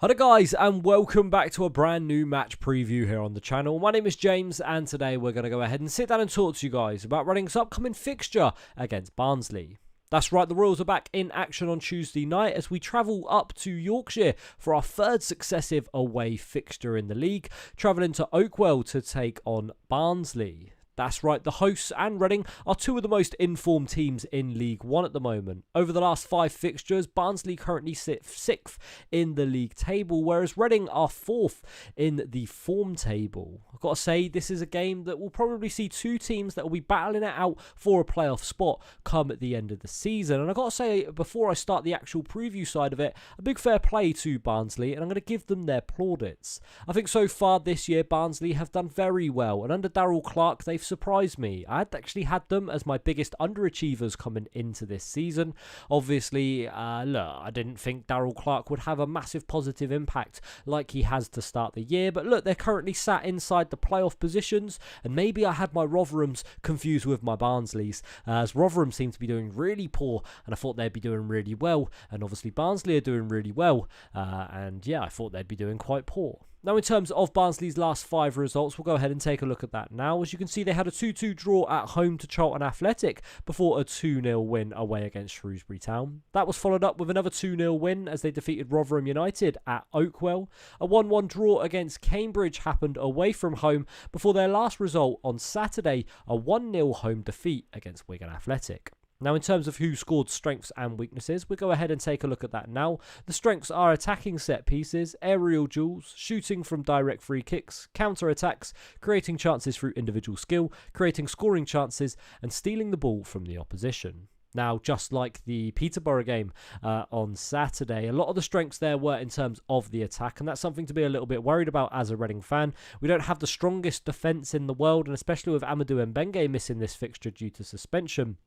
Hello guys, and welcome back to a brand new match preview here on the channel. My name is James, and today we're going to go ahead and sit down and talk to you guys about Reading's upcoming fixture against Barnsley. That's right, the Royals are back in action on Tuesday night as we travel up to Yorkshire for our third successive away fixture in the league, travelling to Oakwell to take on Barnsley. That's right, the hosts and Reading are two of the most informed teams in League One at the moment. Over the last 5 fixtures, Barnsley currently sit 6th in the league table, whereas Reading are 4th in the form table. I've got to say, this is a game that will probably see two teams that will be battling it out for a playoff spot come at the end of the season. And I've got to say, before I start the actual preview side of it, a big fair play to Barnsley, and I'm going to give them their plaudits. I think so far this year, Barnsley have done very well, and under Darrell Clarke, they've surprised me. I had actually had them as my biggest underachievers coming into this season. Obviously, look, I didn't think Darrell Clarke would have a massive positive impact like he has to start the year, but look, they're currently sat inside the playoff positions, and maybe I had my Rotherhams confused with my Barnsleys, as Rotherham seem to be doing really poor, and I thought they'd be doing really well, and obviously Barnsley are doing really well, and yeah, I thought they'd be doing quite poor. Now, in terms of Barnsley's last 5 results, we'll go ahead and take a look at that now. As you can see, they had a 2-2 draw at home to Charlton Athletic before a 2-0 win away against Shrewsbury Town. That was followed up with another 2-0 win as they defeated Rotherham United at Oakwell. A 1-1 draw against Cambridge happened away from home before their last result on Saturday, a 1-0 home defeat against Wigan Athletic. Now, in terms of who scored strengths and weaknesses, we'll go ahead and take a look at that now. The strengths are attacking set pieces, aerial duels, shooting from direct free kicks, counter-attacks, creating chances through individual skill, creating scoring chances, and stealing the ball from the opposition. Now, just like the Peterborough game on Saturday, a lot of the strengths there were in terms of the attack, and that's something to be a little bit worried about as a Reading fan. We don't have the strongest defence in the world, and especially with Amadou Mbenge missing this fixture due to suspension,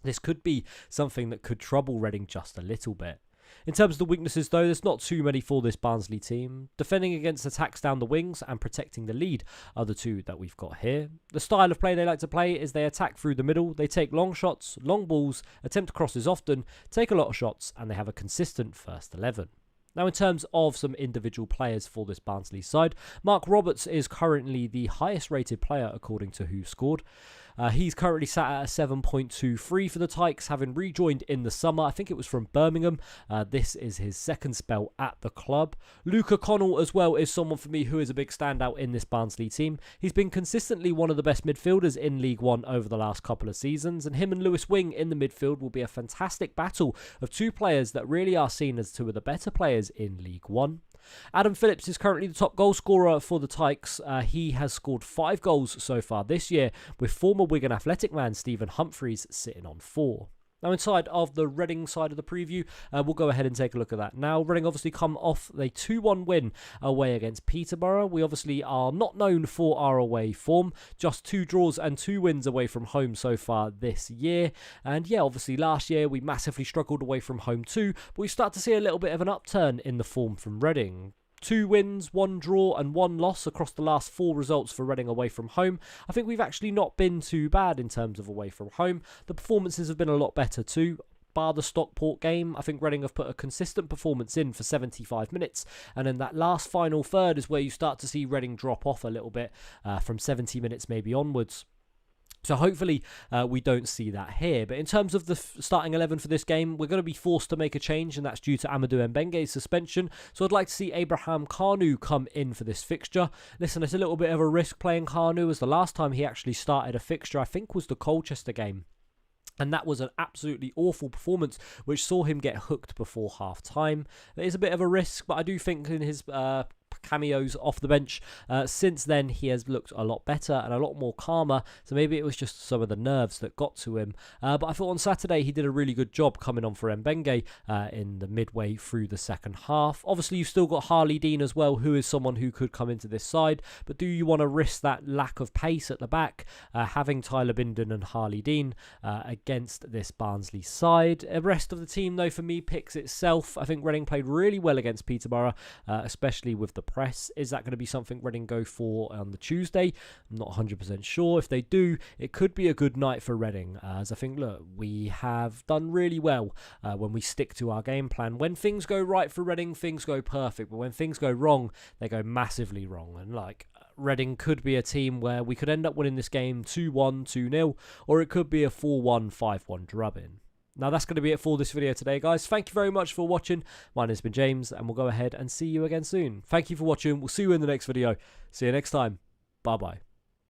this could be something that could trouble Reading just a little bit. In terms of the weaknesses, though, there's not too many for this Barnsley team. Defending against attacks down the wings and protecting the lead are the two that we've got here. The style of play they like to play is they attack through the middle, they take long shots, long balls, attempt crosses often, take a lot of shots, and they have a consistent first 11. Now, in terms of some individual players for this Barnsley side, Mark Roberts is currently the highest rated player according to Who Scored. He's currently sat at a 7.23 for the Tykes, having rejoined in the summer. I think it was from Birmingham. This is his second spell at the club. Luca Connell as well is someone for me who is a big standout in this Barnsley team. He's been consistently one of the best midfielders in League One over the last couple of seasons, and him and Lewis Wing in the midfield will be a fantastic battle of two players that really are seen as two of the better players in League One. Adam Phillips is currently the top goal scorer for the Tykes. He has scored 5 goals so far this year, with former Wigan Athletic man Stephen Humphreys sitting on 4. Now, inside of the Reading side of the preview, we'll go ahead and take a look at that now. Reading obviously come off a 2-1 win away against Peterborough. We obviously are not known for our away form. Just 2 draws and 2 wins away from home so far this year. And yeah, obviously last year we massively struggled away from home too. But we start to see a little bit of an upturn in the form from Reading. 2 wins, 1 draw and 1 loss across the last 4 results for Reading away from home. I think we've actually not been too bad in terms of away from home. The performances have been a lot better too. Bar the Stockport game, I think Reading have put a consistent performance in for 75 minutes, and then that last final third is where you start to see Reading drop off a little bit from 70 minutes maybe onwards. So hopefully we don't see that here. But in terms of the starting 11 for this game, we're going to be forced to make a change, and that's due to Amadou Mbenge's suspension. So I'd like to see Abraham Kanu come in for this fixture. Listen, it's a little bit of a risk playing Kanu, as the last time he actually started a fixture, I think, was the Colchester game. And that was an absolutely awful performance, which saw him get hooked before half-time. It is a bit of a risk, but I do think in his cameos off the bench since then he has looked a lot better and a lot more calmer, so maybe it was just some of the nerves that got to him, but I thought on Saturday he did a really good job coming on for Mbenge in the midway through the second half. Obviously you've still got Harley Dean as well, who is someone who could come into this side, but do you want to risk that lack of pace at the back, having Tyler Bindon and Harley Dean against this Barnsley side? The rest of the team though for me picks itself. I think Reading played really well against Peterborough, especially with the press. Is that going to be something Reading go for on the Tuesday? I'm not 100% sure. If they do, it could be a good night for Reading, as I think, look, we have done really well when we stick to our game plan. When things go right for Reading, things go perfect, but when things go wrong, they go massively wrong. And like, Reading could be a team where we could end up winning this game 2-1, 2-0, or it could be a 4-1, 5-1 drubbing. Now that's going to be it for this video today, guys. Thank you very much for watching. My name's been James, and we'll go ahead and see you again soon. Thank you for watching. We'll see you in the next video. See you next time. Bye-bye.